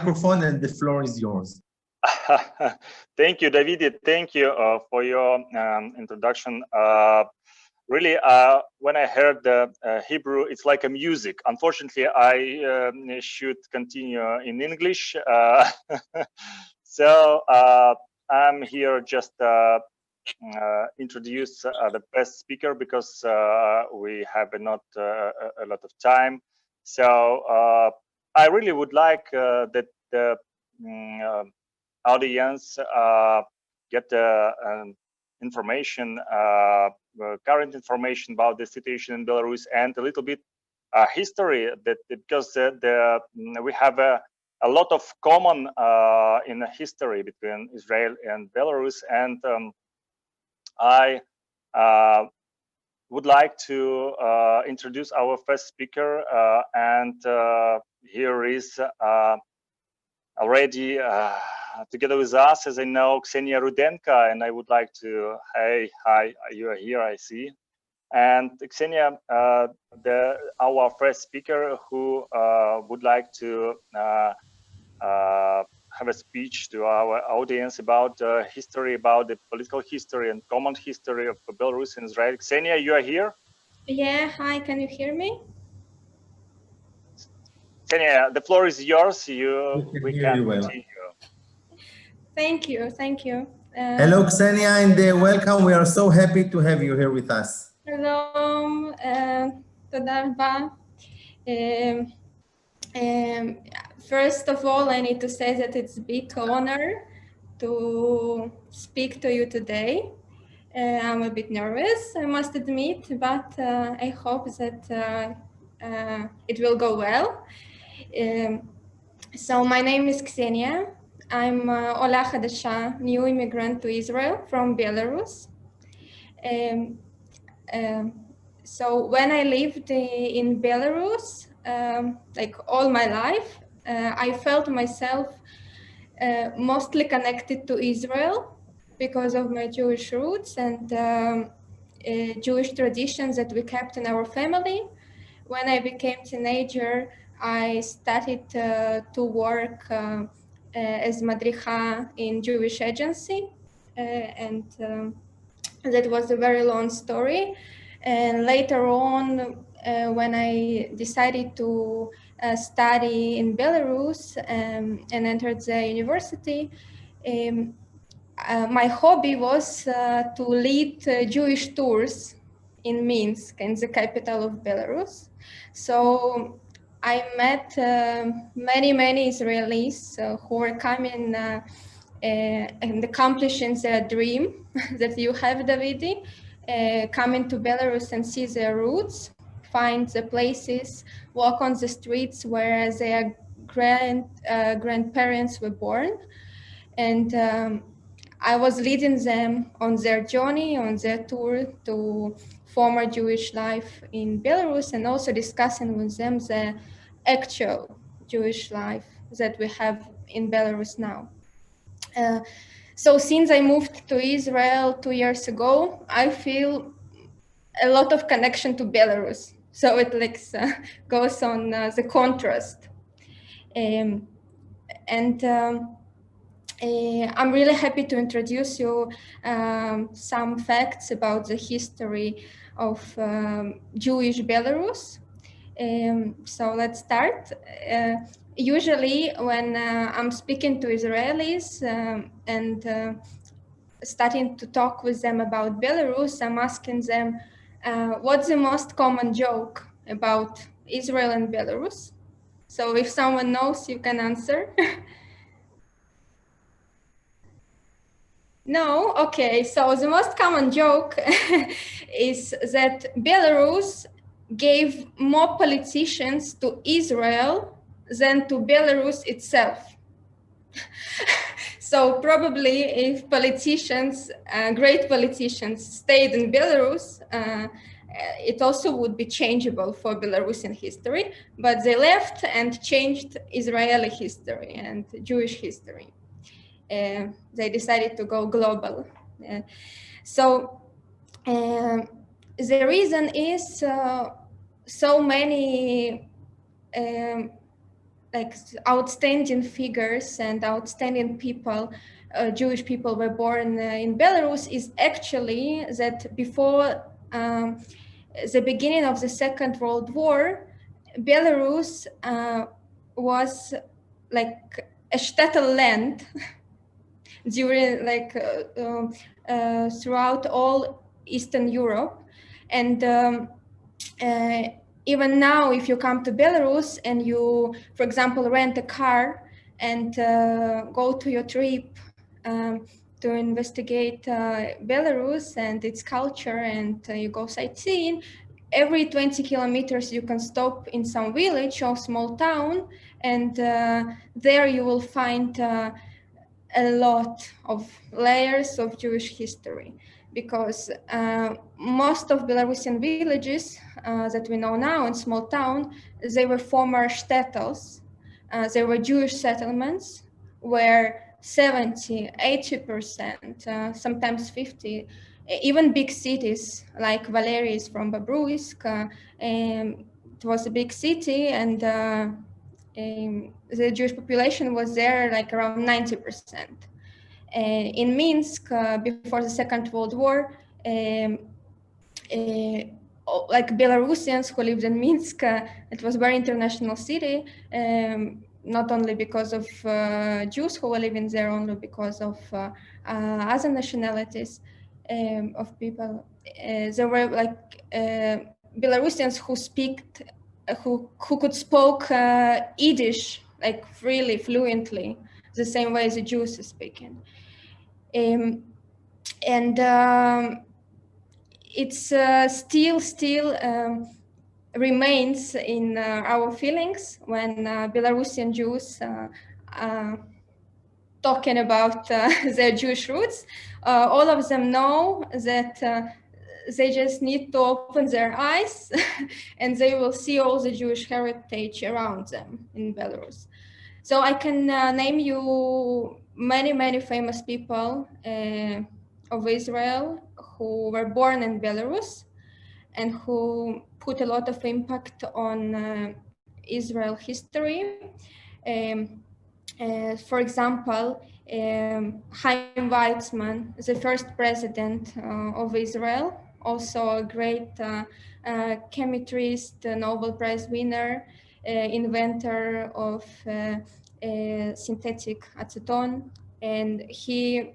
microphone and the floor is yours. Thank you, David. Thank you for your introduction. Really, when I heard the Hebrew, it's like a music. Unfortunately, I should continue in English. So I'm here just introduce the best speaker because we have not a lot of time. So I really would like that the audience get information, current information about the situation in Belarus and a little bit history, that because we have a lot of common in the history between Israel and Belarus, and I would like to introduce our first speaker, and here is already together with us, as I know, Ksenia Rudenko, and I would like to, hi, you are here, I see. And Ksenia, our first speaker, who would like to have a speech to our audience about history, about the political history and common history of Belarus and Israel. Ksenia, you are here? Yeah, hi, can you hear me? Ksenia, the floor is yours. We can continue. Thank you, thank you. Hello, Ksenia, and welcome. We are so happy to have you here with us. Hello, תודה רבה. First of all, I need to say that it's a big honor to speak to you today. I'm a bit nervous, I must admit, but I hope that it will go well. So my name is Ksenia. I'm Ola Hadasha, new immigrant to Israel from Belarus. So when I lived in Belarus, like all my life, I felt myself mostly connected to Israel because of my Jewish roots and Jewish traditions that we kept in our family. When I became a teenager, I started to work as madricha in Jewish agency, and that was a very long story. And later on, when I decided to study in Belarus and entered the university, my hobby was to lead Jewish tours in Minsk, in the capital of Belarus. So I met many Israelis who were coming and accomplishing their dream that you have, Davidi, coming to Belarus and see their roots, find the places, walk on the streets where their grandparents were born. And I was leading them on their journey, on their tour to former Jewish life in Belarus, and also discussing with them the actual Jewish life that we have in Belarus now. So since I moved to Israel 2 years ago, I feel a lot of connection to Belarus. So it goes on the contrast. I'm really happy to introduce you some facts about the history of Jewish Belarus. So let's start. Usually when I'm speaking to Israelis and starting to talk with them about Belarus, I'm asking them, what's the most common joke about Israel and Belarus? So if someone knows, you can answer. No? Okay, so the most common joke is that Belarus gave more politicians to Israel than to Belarus itself. So probably if politicians, great politicians, stayed in Belarus, it also would be changeable for Belarusian history, but they left and changed Israeli history and Jewish history. They decided to go global. So the reason is so many like outstanding figures and outstanding people, Jewish people were born in Belarus is actually that before the beginning of the Second World War, Belarus was like a shtetl land during like throughout all Eastern Europe, and even now, if you come to Belarus and you, for example, rent a car and go to your trip to investigate Belarus and its culture, and you go sightseeing, every 20 kilometers you can stop in some village or small town, and there you will find a lot of layers of Jewish history, because most of Belarusian villages that we know now in small town, they were former shtetls. They were Jewish settlements where 70, 80%, sometimes 50, even big cities like Valery is from Babruisk, it was a big city, and the Jewish population was there like around 90%. In Minsk, before the Second World War, like Belarusians who lived in Minsk, it was a very international city, not only because of Jews who were living there, only because of other nationalities of people. There were like Belarusians who could spoke Yiddish like freely, fluently, the same way as the Jews are speaking. And it's still remains in our feelings when Belarusian Jews talking about their Jewish roots. All of them know that they just need to open their eyes and they will see all the Jewish heritage around them in Belarus. So I can name you many famous people of Israel who were born in Belarus and who put a lot of impact on Israel history. For example, Chaim Weizmann, the first president of Israel, also a great chemistrist, Nobel Prize winner, inventor of synthetic acetone, and he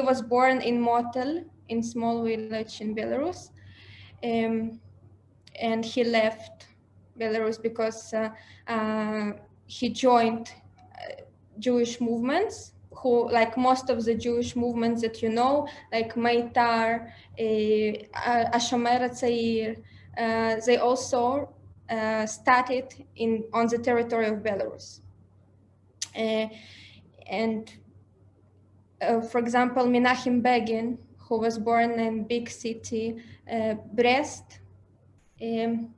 was born in Motel, in small village in Belarus, and he left Belarus because he joined Jewish movements, who, like most of the Jewish movements that you know, like Meitar, Hashomer Hatzair, they also started on the territory of Belarus. And for example, Menachem Begin, who was born in big city, Brest, there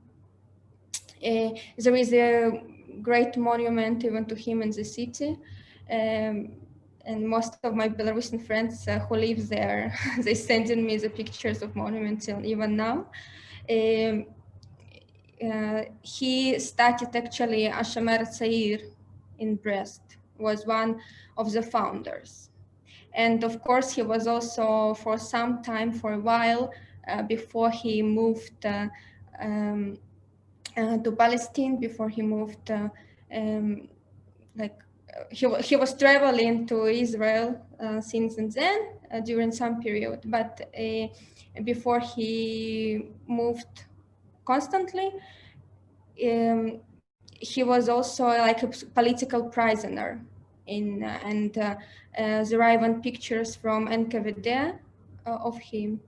is a great monument even to him in the city. And most of my Belarusian friends who live there, they send in me the pictures of monuments even now. He started actually Hashomer Hatzair in Brest, was one of the founders. And of course, he was also for some time, for a while, before he moved to Palestine, before he moved, he was traveling to Israel since then during some period, but before he moved constantly, he was also like a political prisoner and there are even pictures from NKVD of him.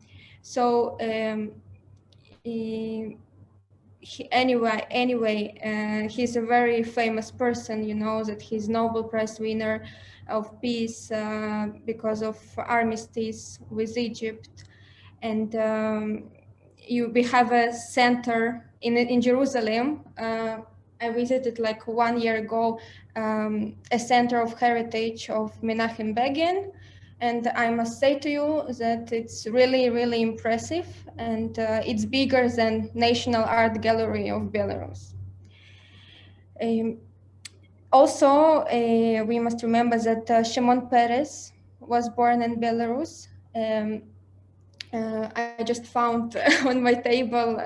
So anyway, he's a very famous person. You know that he's Nobel Prize winner of peace because of armistice with Egypt, and we have a center in Jerusalem. I visited like 1 year ago a center of heritage of Menachem Begin, and I must say to you that it's really impressive, and it's bigger than National Art Gallery of Belarus. Also, we must remember that Shimon Peres was born in Belarus. I just found on my table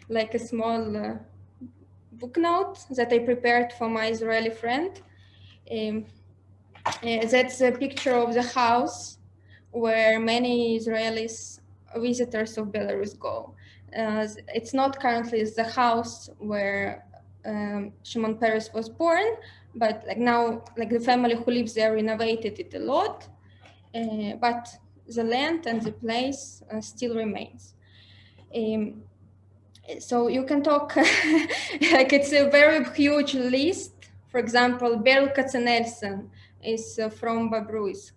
like a small book note that I prepared for my Israeli friend. That's a picture of the house where many Israelis, visitors of Belarus, go. It's not currently the house where Shimon Peres was born, but like now, like the family who lives there renovated it a lot, but the land and the place still remains. So you can talk, like it's a very huge list. For example, Berl Katzenelson is from Babruisk.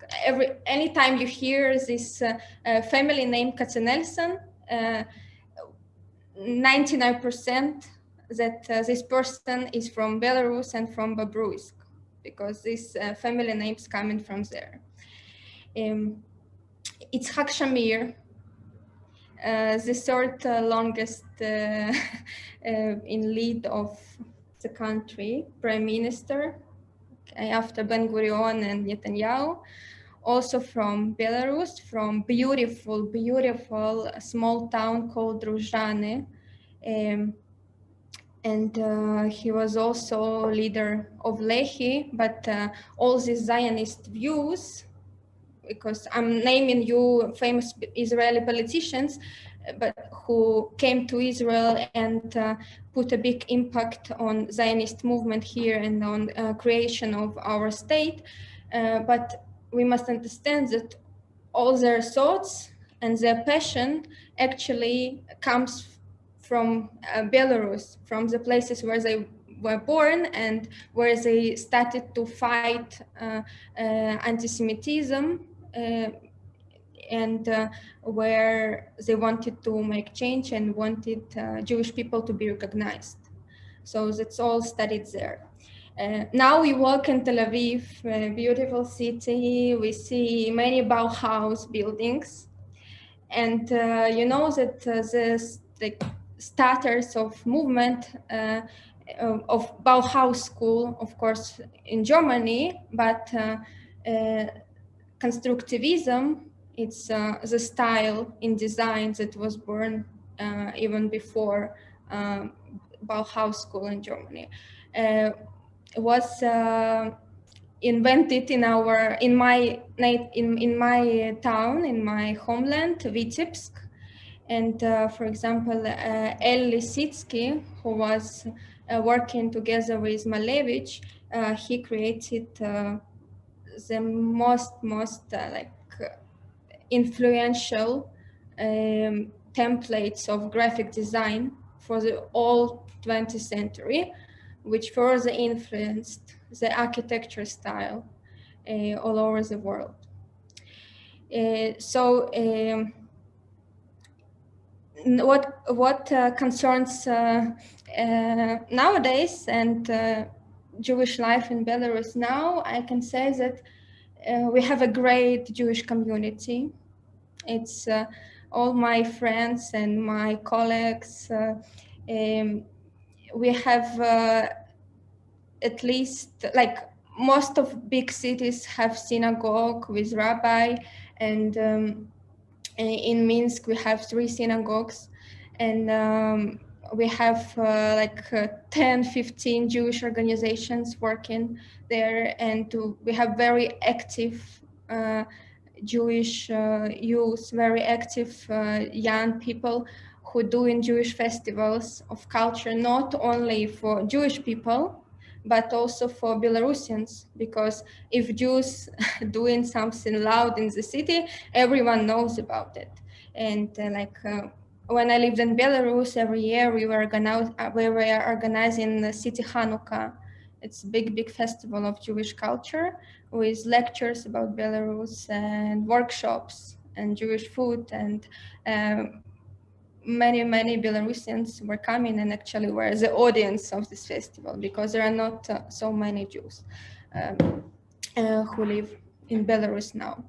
Anytime you hear this family name Katzenelson, 99% that this person is from Belarus and from Babruisk, because this family names coming from there. Itzhak Shamir, the third longest in lead of the country, prime minister, after Ben Gurion and Netanyahu, also from Belarus, from beautiful, beautiful small town called Ruzhane. And he was also leader of Lehi, but all these Zionist views, because I'm naming you famous Israeli politicians, but who came to Israel and put a big impact on Zionist movement here and on creation of our state. But we must understand that all their thoughts and their passion actually comes from Belarus, from the places where they were born and where they started to fight anti-Semitism, and where they wanted to make change and wanted Jewish people to be recognized. So that's all studied there. Now we walk in Tel Aviv, a beautiful city. We see many Bauhaus buildings. And you know that the starters of movement of Bauhaus school, of course, in Germany, but constructivism, it's the style in design that was born even before Bauhaus school in Germany. Was invented in my town, in my homeland, Vitebsk. And for example, El Lisitsky, who was working together with Malevich, he created the most influential templates of graphic design for the all 20th century, which further influenced the architecture style all over the world. What concerns nowadays and Jewish life in Belarus now, I can say that we have a great Jewish community. It's all my friends and my colleagues. We have at least, like most of big cities have synagogue with rabbi, and in Minsk we have 3 synagogues, and we have 10-15 Jewish organizations working there, and we have very active Jewish youth, very active young people who do in Jewish festivals of culture, not only for Jewish people, but also for Belarusians, because if Jews doing something loud in the city, everyone knows about it. And when I lived in Belarus, every year we were organizing the city Hanukkah. It's a big festival of Jewish culture with lectures about Belarus and workshops and Jewish food, and many Belarusians were coming and actually were the audience of this festival, because there are not so many Jews who live in Belarus now.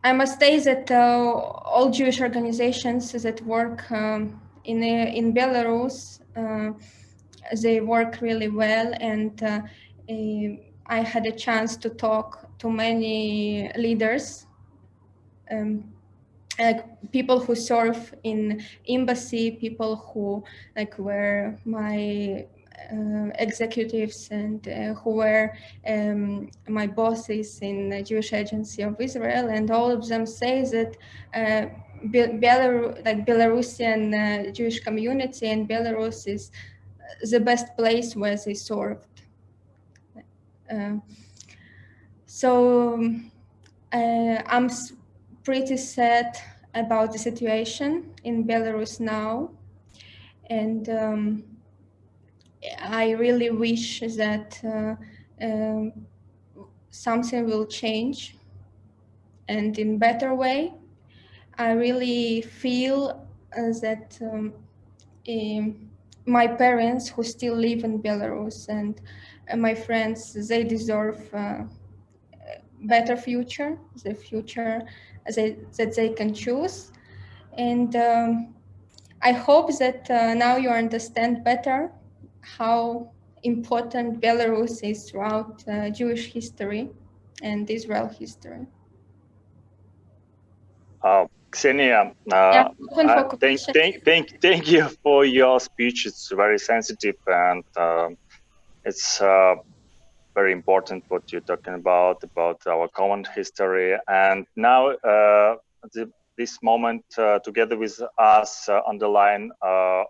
I must say that all Jewish organizations that work in Belarus they work really well, and I had a chance to talk to many leaders, like people who serve in embassy, people who like were my executives, and who were my bosses in the Jewish Agency of Israel, and all of them say that Belarusian Jewish community in Belarus is the best place where they served. So I'm pretty sad about the situation in Belarus now, and I really wish that something will change and in better way. I really feel that my parents who still live in Belarus and my friends, they deserve better future, the future that they can choose. And I hope that now you understand better how important Belarus is throughout Jewish history and Israel history. Ksenia, thank you for your speech. It's very sensitive, and it's very important what you're talking about our common history. And now this moment together with us on the line,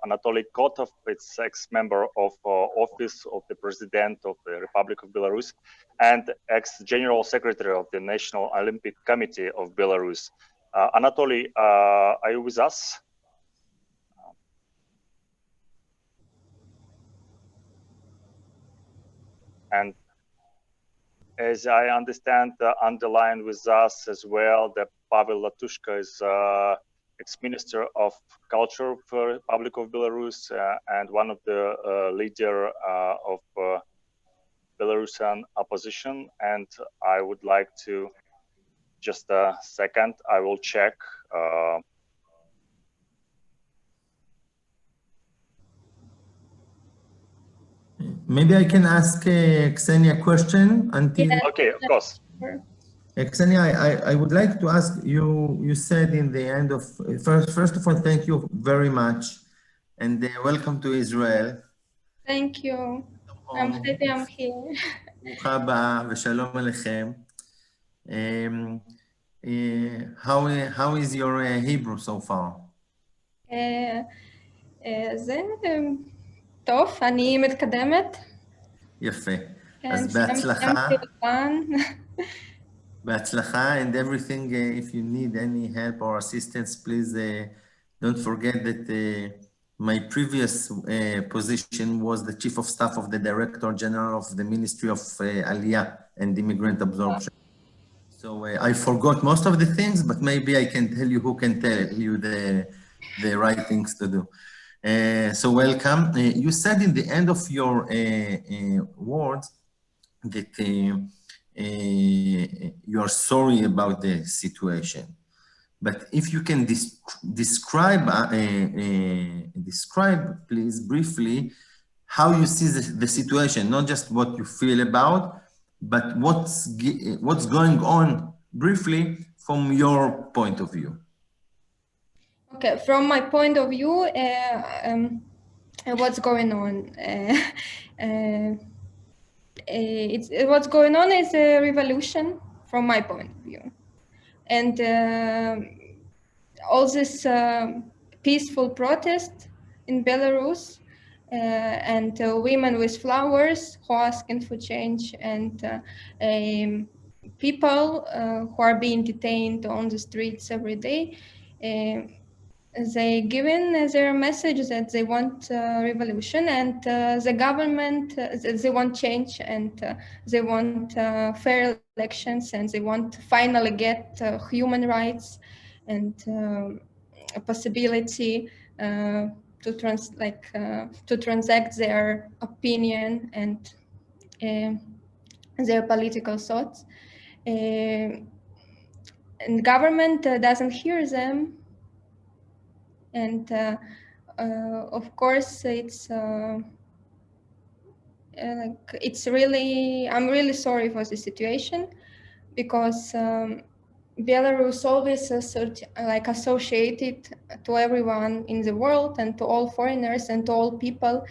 Anatoly Kotov, it's ex-member of office of the President of the Republic of Belarus and ex-General Secretary of the National Olympic Committee of Belarus. Anatoly, are you with us? And as I understand, underlined with us as well, that Pavel Latushka is ex-minister of culture for Republic of Belarus and one of the leader of Belarusian opposition. And I would like to, just a second, I will check. Maybe I can ask Ksenia a question until... Yeah. Okay, of course. Ksenia, I would like to ask you, you said in the end of, first of all, thank you very much and welcome to Israel. Thank you. I'm happy I'm here. ברוכה הבאה ושלום עליכם. How is your Hebrew so far? זה טוב, אני מתקדמת. יפה. אז בהצלחה. בהצלחה, and everything, if you need any help or assistance, please don't forget that my previous position was the Chief of Staff of the Director General of the Ministry of Aliyah and Immigrant Absorption. So I forgot most of the things, but maybe I can tell you who can tell you the right things to do. So welcome. You said in the end of your words that you are sorry about the situation. But if you can describe, please, briefly, how you see the situation, not just what you feel about, but what's going on, briefly, from your point of view. Okay, from my point of view, what's going on? What's going on is a revolution from my point of view. And all this peaceful protest in Belarus and women with flowers who are asking for change, and people who are being detained on the streets every day, they given their message that they want revolution, and the government, they want change, and they want fair elections, and they want to finally get human rights and a possibility to transact their opinion and their political thoughts. And government doesn't hear them. And of course, it's like it's really, I'm really sorry for the situation, because Belarus always associated to everyone in the world and to all foreigners and to all people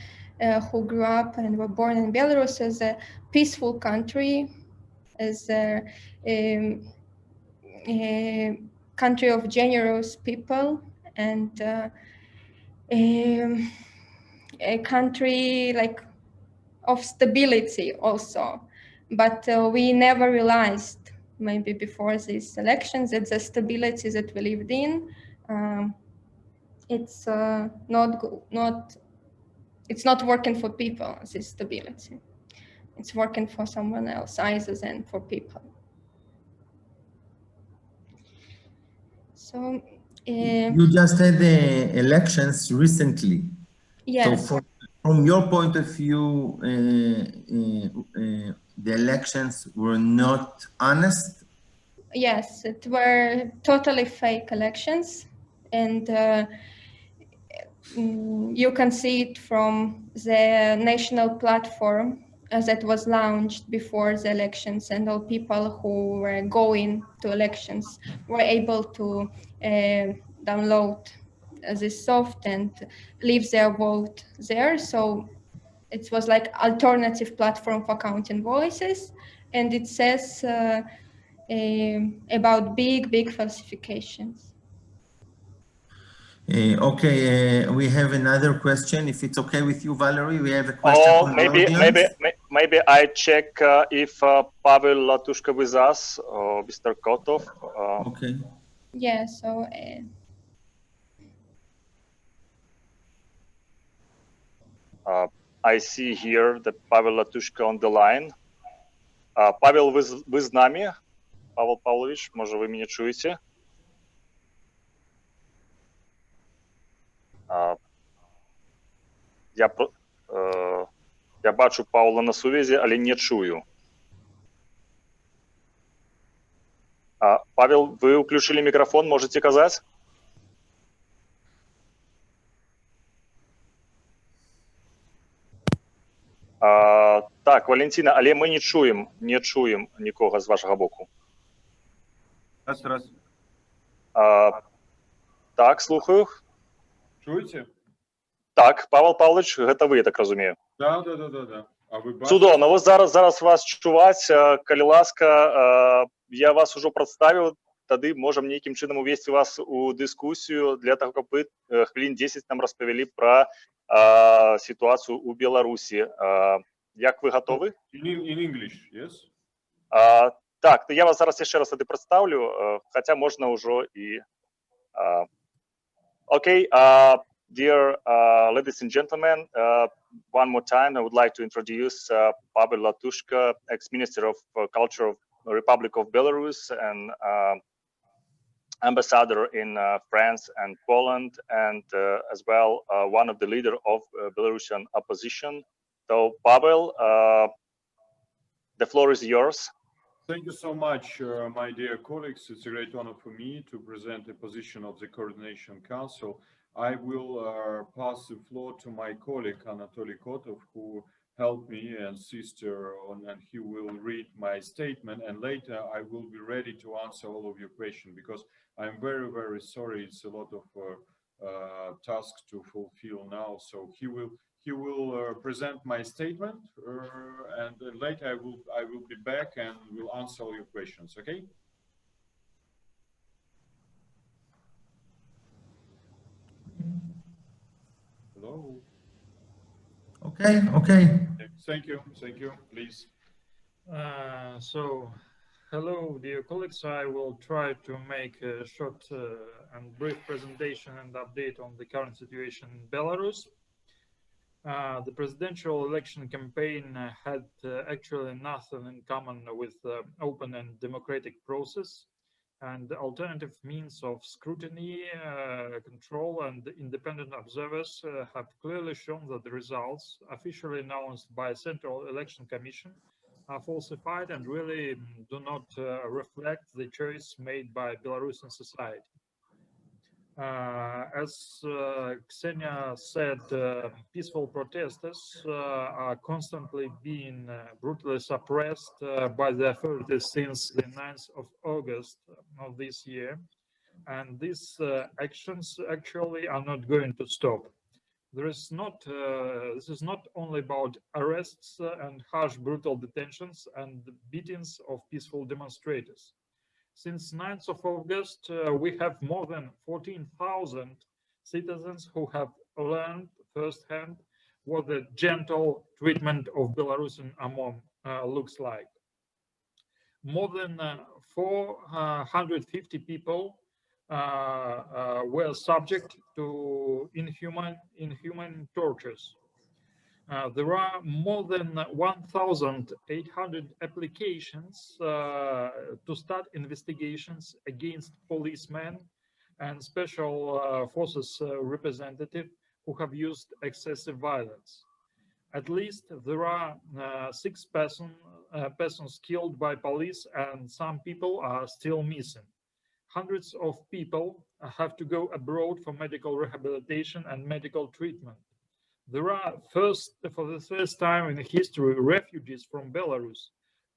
who grew up and were born in Belarus as a peaceful country, as a country of generous people, and a country like of stability also. But we never realized, maybe before these elections, that the stability that we lived in, it's it's not working for people. This stability, it's working for someone else either than for people. So you just had the elections recently. yes. So from your point of view, the elections were not honest? Yes, it were totally fake elections, and you can see it from the national platform that was launched before the elections, and all people who were going to elections were able to download this soft and leave their vote there. So it was like alternative platform for counting voices, and it says about big falsifications. Okay, we have another question. If it's okay with you, Valerie, we have a question from the audience. Maybe I check if Pavel Latushka with us or Mr. Kotov. Okay. Yeah, so I see here that Pavel Latushka on the line. Павел, вы з нами? Павел Павлович, може ви мене чуєте? Я бачу Павла на сувязі, але не чую. Павел, вы включили микрофон, можете казать? Так, Валентина, але ми не чуем нікого з вашого боку. Раз. Так, слухаю. Чуєте? Так, Павел Павлович, гэта вы, я так разумею. Да. А ви бачите? Цудоўна, вось зараз вас чуваць, калі ласка, я вас ужо прадставіў, тады можам нейкім чынам увесці вас у дыскусію для таго, каб вы хвілін 10 нам распавялі пра ситуацию у Беларусі. Як вы готовы? In English, yes? Так, я вас зараз яшчэ раз тады прадстаўлю, хаця можна ўжо і... Okay, dear ladies and gentlemen, one more time I would like to introduce Pavel Latushka, ex-Minister of Culture of the Republic of Belarus and ambassador in France and Poland, and as well one of the leader of Belarusian opposition. So, Pavel, the floor is yours. Thank you so much, my dear colleagues. It's a great honor for me to present the position of the Coordination Council. I will pass the floor to my colleague Anatoly Kotov, who helped me and sister on, and he will read my statement, and later I will be ready to answer all of your questions, because I'm very sorry, it's a lot of tasks to fulfill now. So he will present my statement, and later I will be back and will answer all your questions. Okay? Hello. Okay. Thank you. Please. So, hello, dear colleagues. I will try to make a short and brief presentation and update on the current situation in Belarus. The presidential election campaign had actually nothing in common with the open and democratic process, and alternative means of scrutiny, control, and independent observers have clearly shown that the results officially announced by Central Election Commission are falsified and really do not reflect the choice made by Belarusian society. As Ksenia said, peaceful protesters are constantly being brutally suppressed by the authorities since the 9th of August of this year. And these actions actually are not going to stop. This is not only about arrests and harsh, brutal detentions and beatings of peaceful demonstrators. Since 9th of August, we have more than 14,000 citizens who have learned firsthand what the gentle treatment of Belarusian Amon looks like. More than 450 people were subject to inhuman tortures. There are more than 1,800 applications to start investigations against policemen and special forces representatives who have used excessive violence. At least there are 6 persons killed by police, and some people are still missing. Hundreds of people have to go abroad for medical rehabilitation and medical treatment. There are, for the first time in history, refugees from Belarus.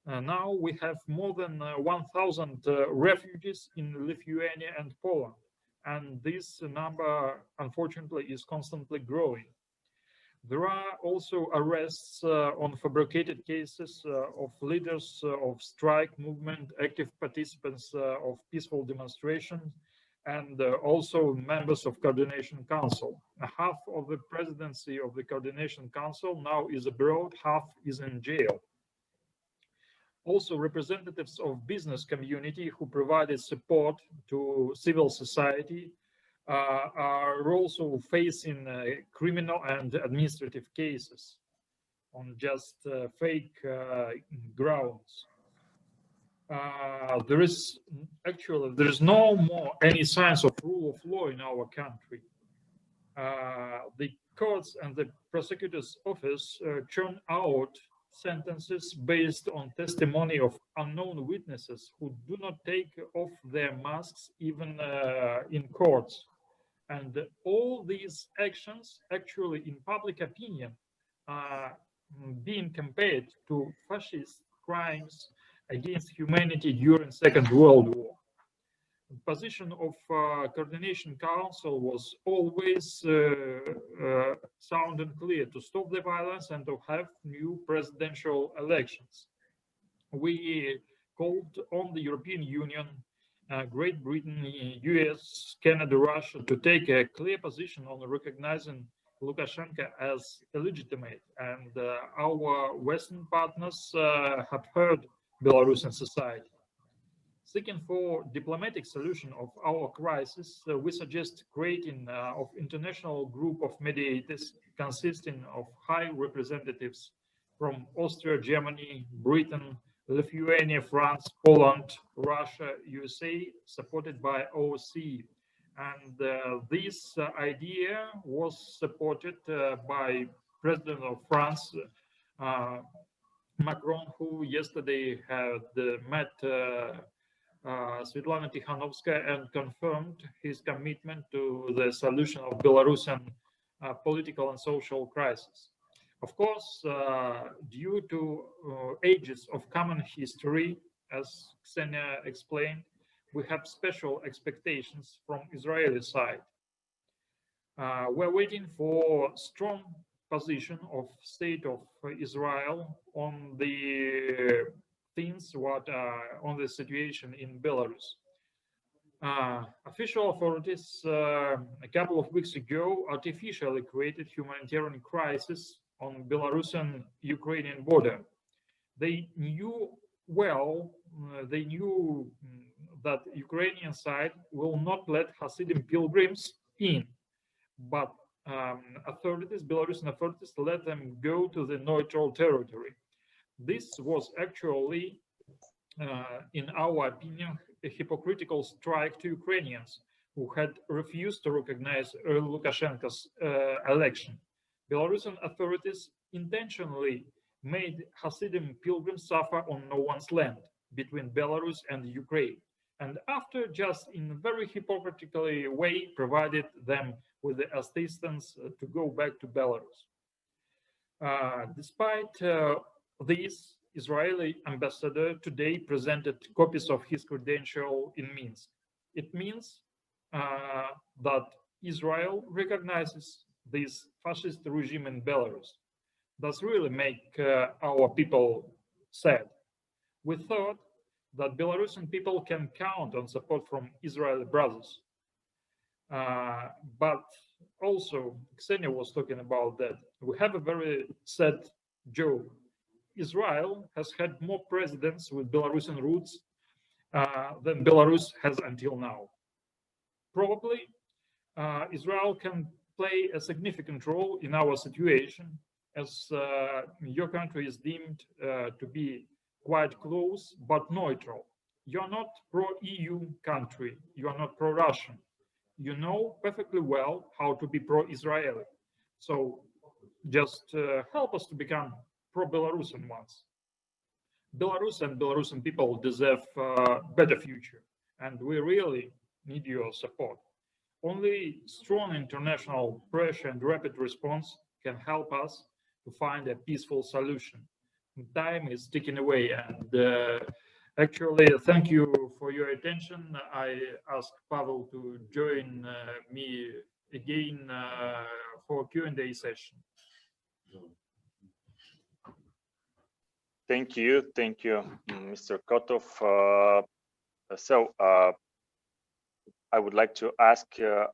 Now we have more than 1,000 refugees in Lithuania and Poland, and this number, unfortunately, is constantly growing. There are also arrests on fabricated cases of leaders of strike movement, active participants of peaceful demonstrations, and also members of Coordination Council. Half of the presidency of the Coordination Council now is abroad, half is in jail. Also, representatives of business community who provided support to civil society are also facing criminal and administrative cases on just fake grounds. There is no more any signs of rule of law in our country. The courts and the prosecutor's office churn out sentences based on testimony of unknown witnesses who do not take off their masks even in courts. And all these actions actually in public opinion are being compared to fascist crimes against humanity during Second World War. The position of Coordination Council was always sound and clear: to stop the violence and to have new presidential elections. We called on the European Union, Great Britain, US, Canada, Russia to take a clear position on recognizing Lukashenko as illegitimate, and our Western partners have heard Belarusian society. Seeking for diplomatic solution of our crisis, we suggest creating of international group of mediators consisting of high representatives from Austria, Germany, Britain, Lithuania, France, Poland, Russia, USA, supported by OSCE. And this idea was supported by President of France, Macron, who yesterday had met Svetlana Tikhanovskaya and confirmed his commitment to the solution of Belarusian political and social crisis. Of course, due to ages of common history, as Ksenia explained, we have special expectations from Israeli side. We're waiting for strong position of state of Israel on the things what on the situation in Belarus. Official authorities a couple of weeks ago artificially created humanitarian crisis on Belarusian-Ukrainian border. They knew well, that Ukrainian side will not let Hasidim pilgrims in, but Belarusian authorities let them go to the neutral territory. This was actually, in our opinion, a hypocritical strike to Ukrainians who had refused to recognize Lukashenko's election. Belarusian authorities intentionally made Hasidim pilgrims suffer on no one's land between Belarus and Ukraine. and after, just in a very hypocritically way, provided them with the assistance to go back to Belarus. Despite this, Israeli ambassador today presented copies of his credential in Minsk. It means that Israel recognizes this fascist regime in Belarus. Does really make our people sad. We thought that Belarusian people can count on support from Israeli brothers. But also, Ksenia was talking about that. We have a very sad joke. Israel has had more presidents with Belarusian roots than Belarus has until now. Probably, Israel can play a significant role in our situation, as your country is deemed to be quite close but neutral. You're not pro-EU country, you are not pro-Russian. You know perfectly well how to be pro-Israeli. So just help us to become pro-Belarusian ones. Belarus and Belarusian people deserve a better future, and we really need your support. Only strong international pressure and rapid response can help us to find a peaceful solution. Time is ticking away, and actually, thank you for your attention. I ask Pavel to join me again for Q&A session. Thank you, Mr. Kotov. I would like to ask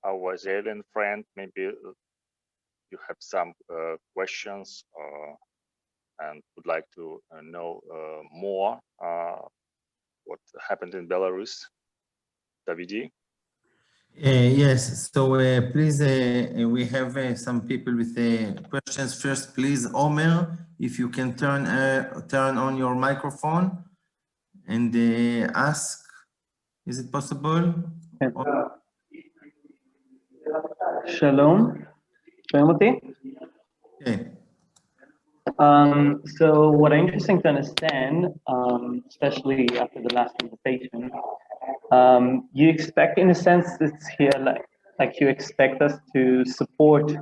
our Israeli friend, maybe you have some questions and would like to know more what happened in Belarus. Davidi? Yes, so please, we have some people with questions. First, please, Omer, if you can turn on your microphone and ask. Is it possible? Shalom. Okay. So what I'm interesting to understand, especially after the last invitation, you expect, in a sense, it's here like you expect us to support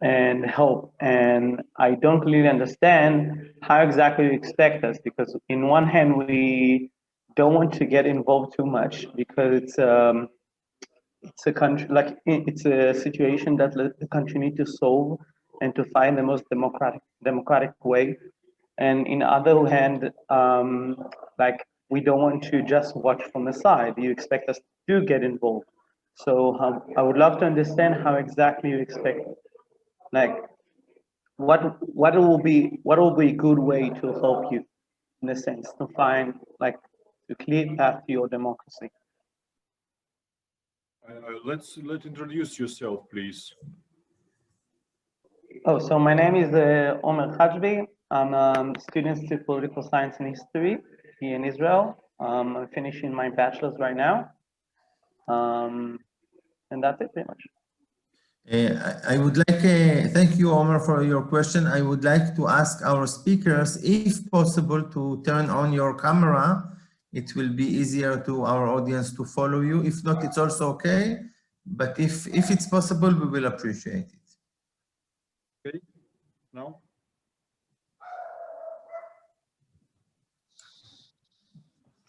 and help, and I don't really understand how exactly you expect us, because in one hand we don't want to get involved too much because it's a country, like it's a situation that the country need to solve and to find the most democratic way. And in other hand, like we don't want to just watch from the side. You expect us to get involved. So I would love to understand how exactly you expect, like what will be a good way to help you, in a sense, to find like a clear path to your democracy. Let's introduce yourself, please. Oh, so my name is Omer Hajbi. I'm a student of political science and history here in Israel. I'm finishing my bachelor's right now. And that's it pretty much. I would like, thank you, Omer, for your question. I would like to ask our speakers, if possible, to turn on your camera. It will be easier to our audience to follow you. If not, it's also okay. But if it's possible, we will appreciate it. Okay. No?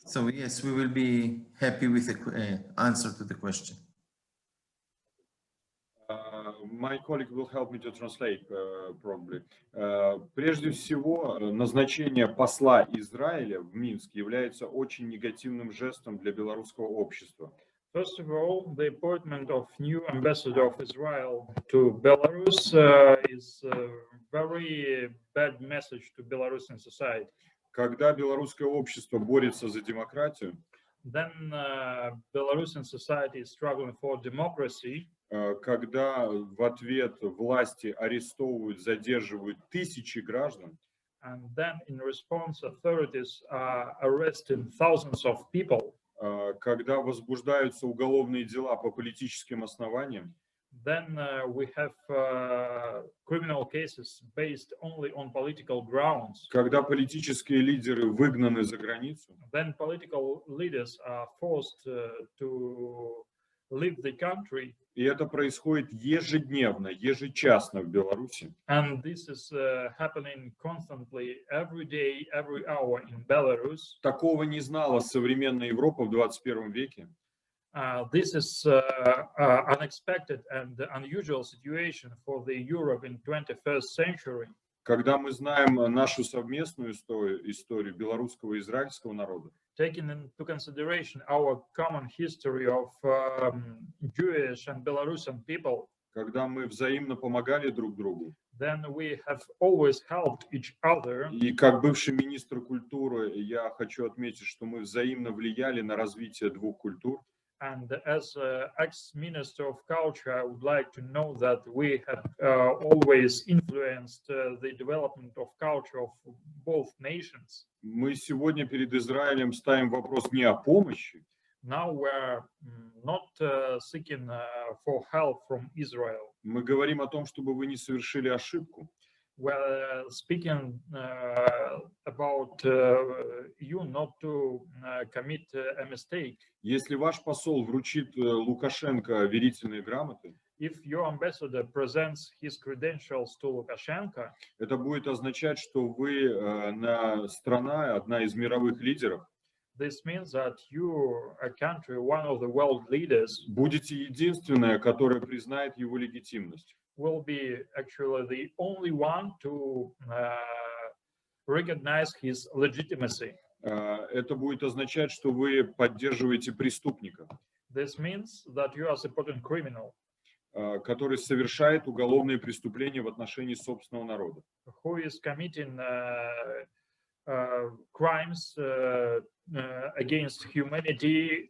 So yes, we will be happy with the answer to the question. My colleague will help me to translate, probably. Прежде всего, назначение посла Израиля в Минск является очень негативным жестом для белорусского общества. First of all, the appointment of new ambassador of Israel to Belarus is a very bad message to Belarusian society. Когда белорусское общество борется за демократию, then Belarusian society is struggling for democracy. Когда в ответ власти арестовывают, задерживают тысячи граждан, and then in response authorities are arresting thousands of people, когда возбуждаются уголовные дела по политическим основаниям, Then we have criminal cases based only on political grounds. Когда политические лидеры выгнаны за границу, Then political leaders are forced to leave the country. и это происходит ежедневно, ежечасно в Беларуси. And this is happening constantly, every day, every hour in Belarus. Такого не знала современная Европа в 21 веке. This is unexpected and unusual situation for the Europe in 21st century. Когда мы знаем нашу совместную историю белорусского и израильского народа, Taking into consideration our common history of Jewish and Belarusian people, когда мы взаимно помогали друг другу. then we have always helped each other. И как бывший министр культуры я хочу отметить, что мы взаимно влияли на развитие двух культур. And as ex-minister of culture, I would like to know that we have always influenced the development of culture of both nations. Мы сегодня перед Израилем ставим вопрос не о помощи, Now we're not seeking for help from Israel. мы говорим о том, чтобы вы не совершили ошибку. We're speaking about you not to commit a mistake. Если ваш посол вручит Лукашенко верительные грамоты, If your ambassador presents his credentials to Lukashenko, это будет означать, что вы страна, одна из мировых лидеров, this means that you, a country, one of the world leaders, будете единственная, которая признает его легитимность. will be actually the only one to recognize his legitimacy. Это будет означать, что вы поддерживаете преступника, This means that you are supporting criminal который совершает уголовные преступления в отношении собственного народа. who is committing crimes against humanity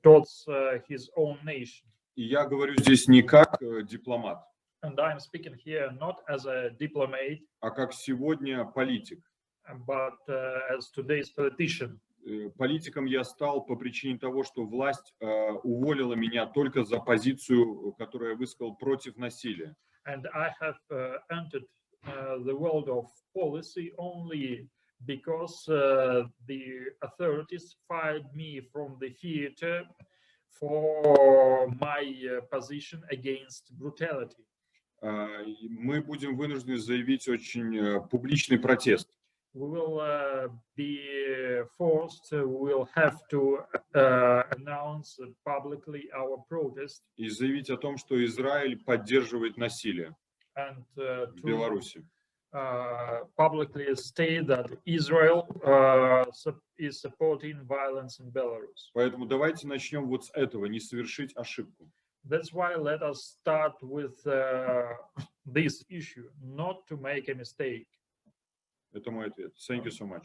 towards his own nation. И я говорю здесь не как дипломат, And I'm speaking here not as a diplomat, а как сегодня политик. but as today's politician. Политиком я стал по причине того, что власть уволила меня только за позицию, которую я высказал против насилия. And I have entered the world of policy only because the authorities fired me from the theater for my position against brutality. Мы будем вынуждены заявить очень публичный протест. We will be forced, we will have to announce publicly our protest. И заявить о том, что Израиль поддерживает насилие And в Беларуси. publicly state that Israel is supporting violence in Belarus. Поэтому давайте начнем вот с этого, не совершить ошибку. That's why let us start with this issue, not to make a mistake. Это мой ответ. Thank you so much.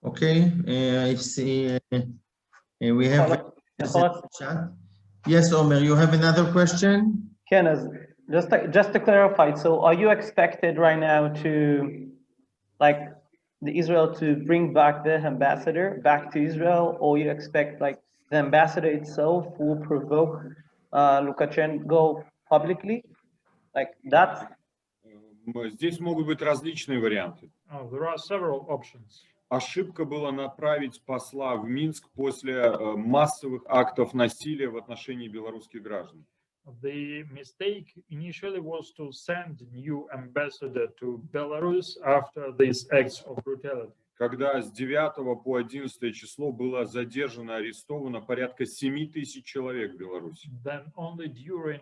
Okay, I see we have a chat. Yes, Omer, you have another question? Ken, just to clarify, so are you expected right now to, like, the Israel to bring back the ambassador back to Israel, or you expect like the ambassador itself will provoke Lukashenko publicly? Like that? Здесь могут быть различные варианты. There are several options. Ошибка была направить посла в Минск после массовых актов насилия в отношении белорусских граждан. The mistake initially was to send new ambassador to Belarus after these acts of brutality. Когда с 9 по 11 число было задержано, арестовано порядка 7 тысяч человек в Беларуси. Then only during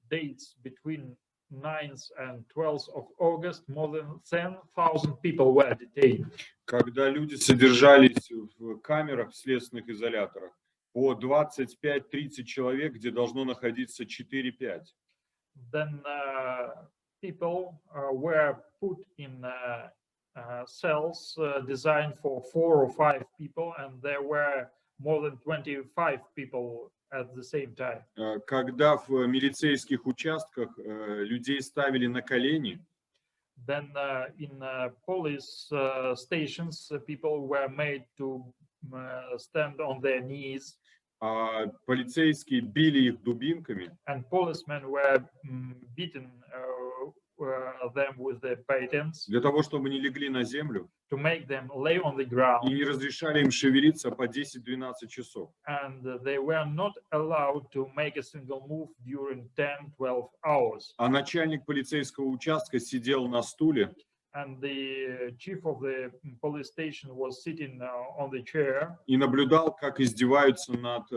dates between 9th and 12th of August, more than 10,000 people were detained. Когда люди содержались в камерах, в следственных изоляторах, по 25-30 человек, где должно находиться 4-5. Then people were put in cells designed for 4 or 5 people, and there were more than 25 people at the same time. Когда в милицейских участках людей ставили на колени, Then in police stations, people were made to stand on their knees, полицейские били их дубинками, and policemen were beating them with their batons для того, чтобы они легли на землю to make them lay on the ground, и не разрешали им шевелиться по 10-12 часов. and they were not allowed to make a single move during 10-12 hours. А начальник полицейского участка сидел на стуле And the chief of the police station was sitting on the chair и наблюдал, как издеваются над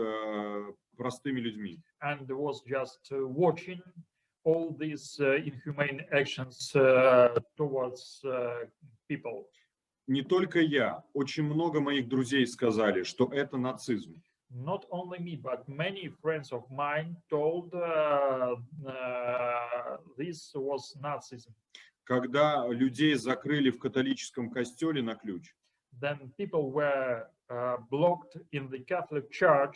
простыми людьми. and was just watching all these inhumane actions towards people. Не только я, очень много моих друзей сказали, что это нацизм. Not only me, but many friends of mine told this was Nazism. Когда людей закрыли в католическом костеле на ключ, Then people were blocked in the Catholic Church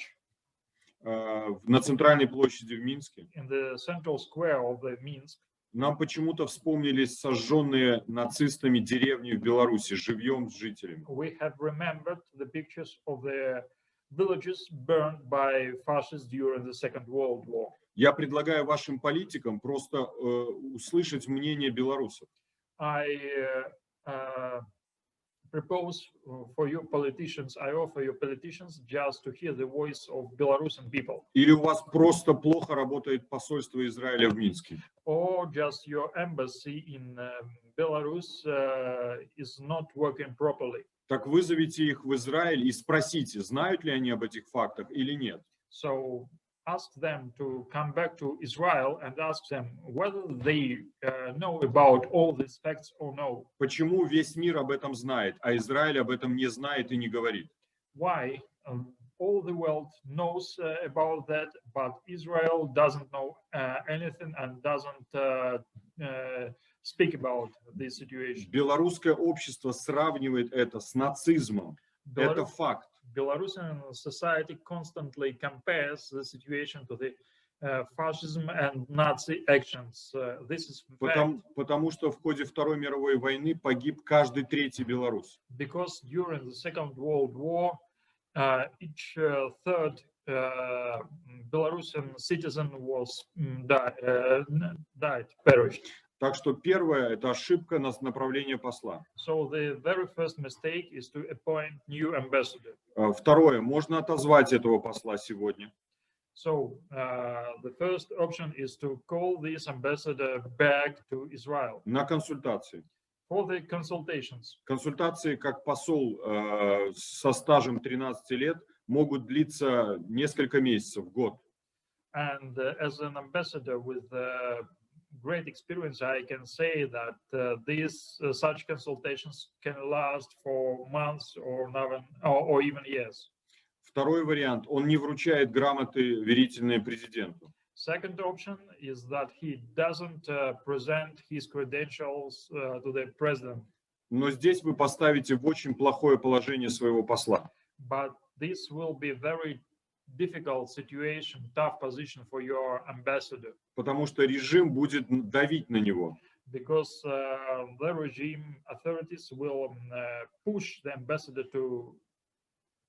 на центральной площади в Минске, in the central square of the Minsk. нам почему-то вспомнились сожженные нацистами деревни в Беларуси живьем с жителями. We have remembered the pictures of the villages burned by fascists during the Second World War. Я предлагаю вашим политикам просто услышать мнение белорусов. I propose for you politicians, I offer you politicians just to hear the voice of Belarusian people. Или у вас просто плохо работает посольство Израиля в Минске? Or just your embassy in Belarus is not working properly. Так вызовите их в Израиль и спросите, знают ли они об этих фактах или нет. So ask them to come back to Israel and ask them whether they know about all these facts or no. Почему весь мир об этом знает, а Израиль об этом не знает и не говорит? Why all the world knows about that, but Israel doesn't know anything and doesn't speak about this situation. Белорусское общество сравнивает это с нацизмом. Это факт. Belarusian society constantly compares the situation to the fascism and Nazi actions. This is Потому что в ходе Второй мировой войны погиб каждый третий белорус. Because during the Second World War, each third Belarusian citizen was perished. Так что первое – это ошибка на направление посла. So the very first mistake is to appoint new ambassador. Второе – можно отозвать этого посла сегодня. So the first option is to call this ambassador back to Israel. На консультации. For the consultations. Консультации как посол со стажем 13 лет могут длиться несколько месяцев, год. And as an ambassador with great experience, I can say that these such consultations can last for months or even years. Vторой вариант, он не вручает грамоты верительные президенту. Second option is that he doesn't present his credentials to the president. Но здесь вы поставите в очень плохое положение своего посла. But this will be very difficult situation, tough position for your ambassador. Потому что режим будет давить на него. Because the regime authorities will push the ambassador to.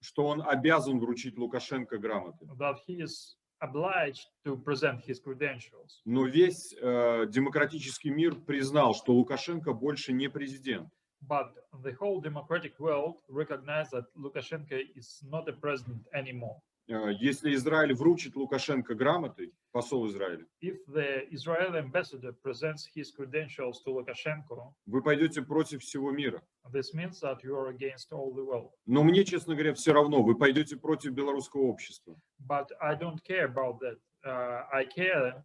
Что он обязан вручить Лукашенко грамоты. That he is obliged to present his credentials. Но весь демократический мир признал, что Лукашенко больше не президент. But the whole democratic world recognized that Lukashenko is not a president anymore. Если Израиль вручит Лукашенко грамоты, посол Израиля, if the Israeli ambassador presents his credentials to Lukashenko, вы пойдете против всего мира. This means that you are against all the world. Но мне, честно говоря, все равно, вы пойдете против белорусского общества. But I don't care about that. I care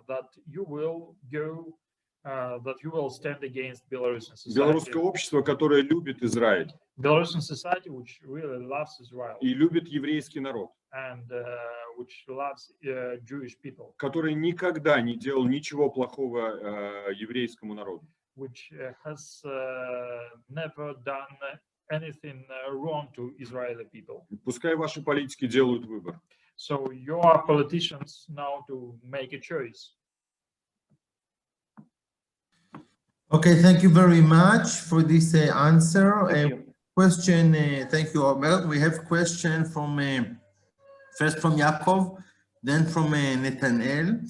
that you will go, that you will stand against Belarusian society. Белорусское общество, которое любит Израиль. Belarusian society, which really loves Israel. И любит еврейский народ. And which loves Jewish people. Который никогда не делал ничего плохого еврейскому народу. Which has never done anything wrong to Israeli people. Пускай ваши политики делают выбор. So your politicians now to make a choice. Okay, thank you very much for this answer. Question, thank you, Omer. We have question from, first from Yaakov, then from Nathaniel.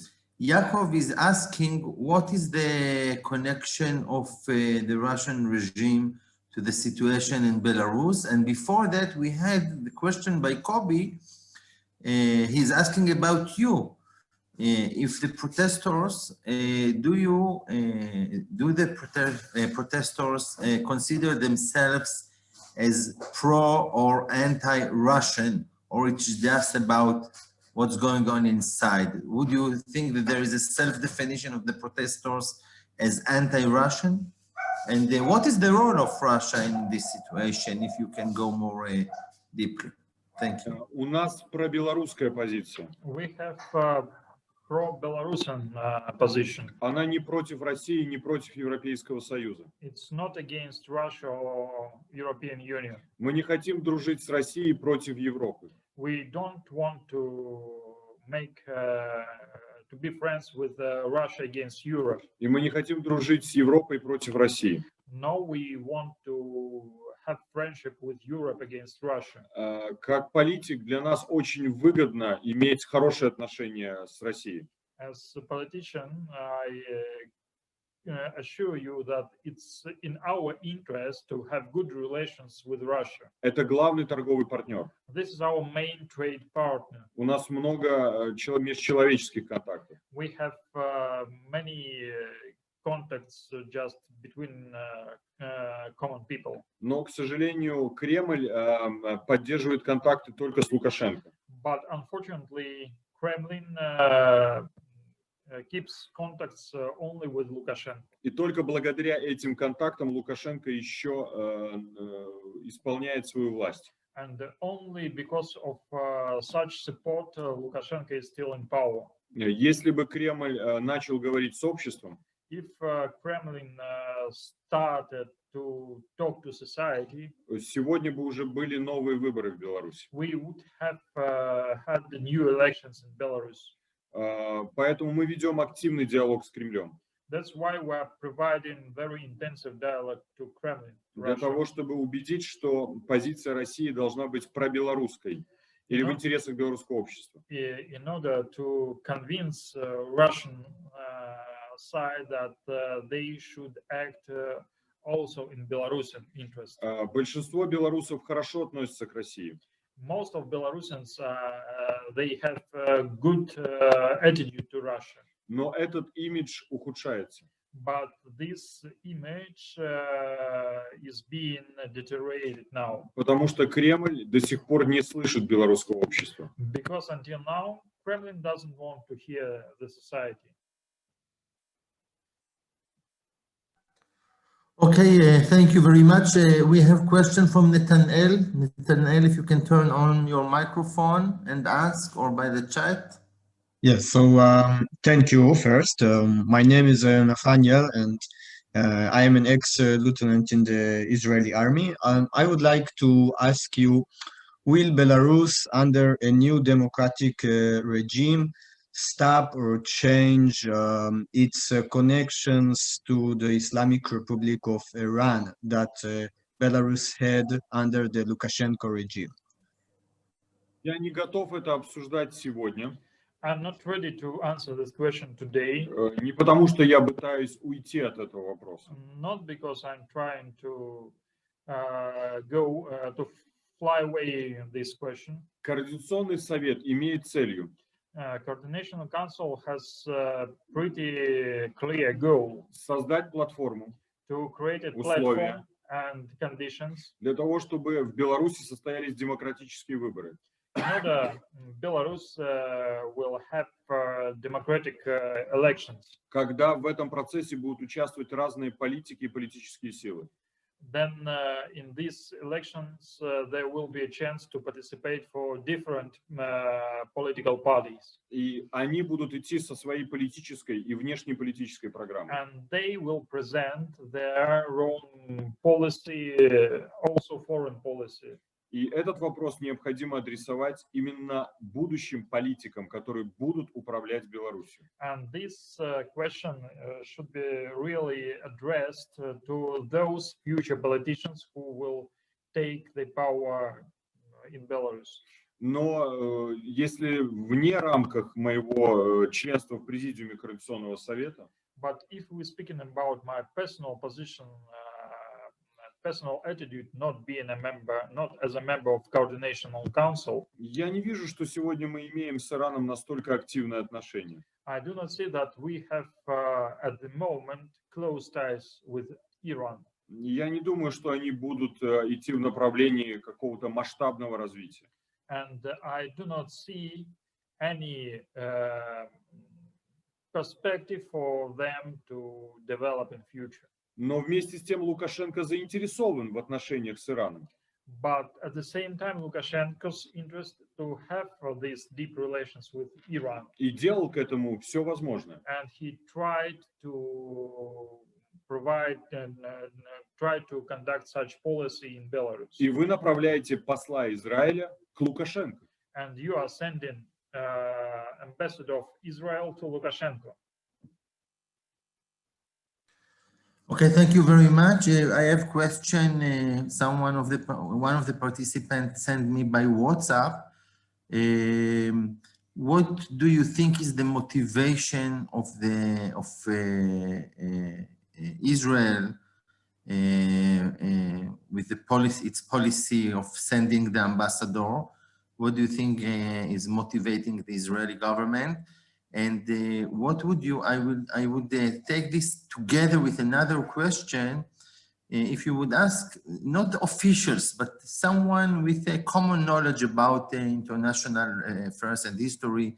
Yaakov is asking, what is the connection of the Russian regime to the situation in Belarus? And before that, we had the question by Kobe. He's asking about you. If the protesters, do the protesters consider themselves as pro or anti-Russian, or it's just about what's going on inside? Would you think that there is a self-definition of the protesters as anti-Russian? And what is the role of Russia in this situation, if you can go more deeply? Thank you. У нас пробелорусская позиция. We have pro-Belarusian position. Она не против России, не против Европейского Союза. It's not against Russia or European Union. Мы не хотим дружить с Россией против Европы. We don't want to make to be friends with Russia against Europe. И мы не хотим дружить с Европой против России. No, we want to have friendship with Europe against Russia. Как политик для нас очень выгодно иметь хорошие отношения с Россией. As a politician, I assure you that it's in our interest to have good relations with Russia. Это главный торговый партнер. This is our main trade partner. У нас много межчеловеческих контактов. We have many contacts just between common people. Но, к сожалению, Кремль поддерживает контакты только с Лукашенко. But unfortunately, Kremlin keeps contacts only with Lukashenko. И только благодаря этим контактам Лукашенко еще исполняет свою власть. And only because of such support, Lukashenko is still in power. Если бы Кремль начал говорить с обществом, if Kremlin started to talk to society, сегодня бы уже были новые выборы в Беларуси. We would have had the new elections in Belarus. Поэтому мы ведем активный диалог с Кремлем. That's why we are providing very intensive dialogue to Kremlin. Для того, чтобы убедить, что позиция России должна быть пробелорусской или в интересах белорусского общества. In order to convince Russian side that they should act also in Belarusian interest. Большинство белорусов хорошо относятся к России. Most of Belarusians they have a good attitude to Russia. Но этот имидж ухудшается. But this image is being deteriorated now. Потому что Кремль до сих пор не слышит белорусского общества. Because until now, Kremlin doesn't want to hear the society. Okay, thank you very much. We have question from Nathaniel. Nathaniel, if you can turn on your microphone and ask, or by the chat. Yes, so thank you first. My name is Nathaniel, and I am an ex-lieutenant in the Israeli army. I would like to ask you, will Belarus, under a new democratic regime, stop or change its connections to the Islamic Republic of Iran that Belarus had under the Lukashenko regime? Я не готов это обсуждать сегодня. I'm not ready to answer this question today. Не потому, что я пытаюсь уйти от этого вопроса. Not because I'm trying to to fly away this question. Координационный совет имеет целью Coordination Council has a pretty clear goal. Создать платформу, To create a platform and conditions. Для того, чтобы в Беларуси состоялись демократические выборы. In order, Belarus will have democratic elections. Когда в этом процессе будут участвовать разные политики и политические силы. Then in these elections there will be a chance to participate for different political parties. И они будут идти со своей политической и внешнеполитической программой. And they will present their own policy, also foreign policy. И этот вопрос необходимо адресовать именно будущим политикам, которые будут управлять Беларусью. And this question should be really addressed to those future politicians who will take the power in Belarus. Но если вне рамках моего членства в Президиуме Координационного совета, But if we're speaking about my personal position, personal attitude, not being a member, not as a member of Coordinational Council, я не вижу, что сегодня мы имеем с Ираном настолько активные отношения. I do not see that we have at the moment close ties with Iran. Я не думаю, что они будут идти в направлении какого-то масштабного развития. And I do not see any perspective for them to develop in future. Но вместе с тем Лукашенко заинтересован в отношениях с Ираном. But at the same time, Lukashenko's interest to have these deep relations with Iran. И делал к этому все возможное. And he tried to provide and tried to conduct such policy in Belarus. И вы направляете посла Израиля к Лукашенко. And you are sending ambassador of Israel to Lukashenko. Okay, thank you very much. I have a question. One of the participants sent me by WhatsApp. What do you think is the motivation of Israel with its policy of sending the ambassador? What do you think is motivating the Israeli government? And what would you, I would take this together with another question. If you would ask, not officials, but someone with a common knowledge about international affairs and history,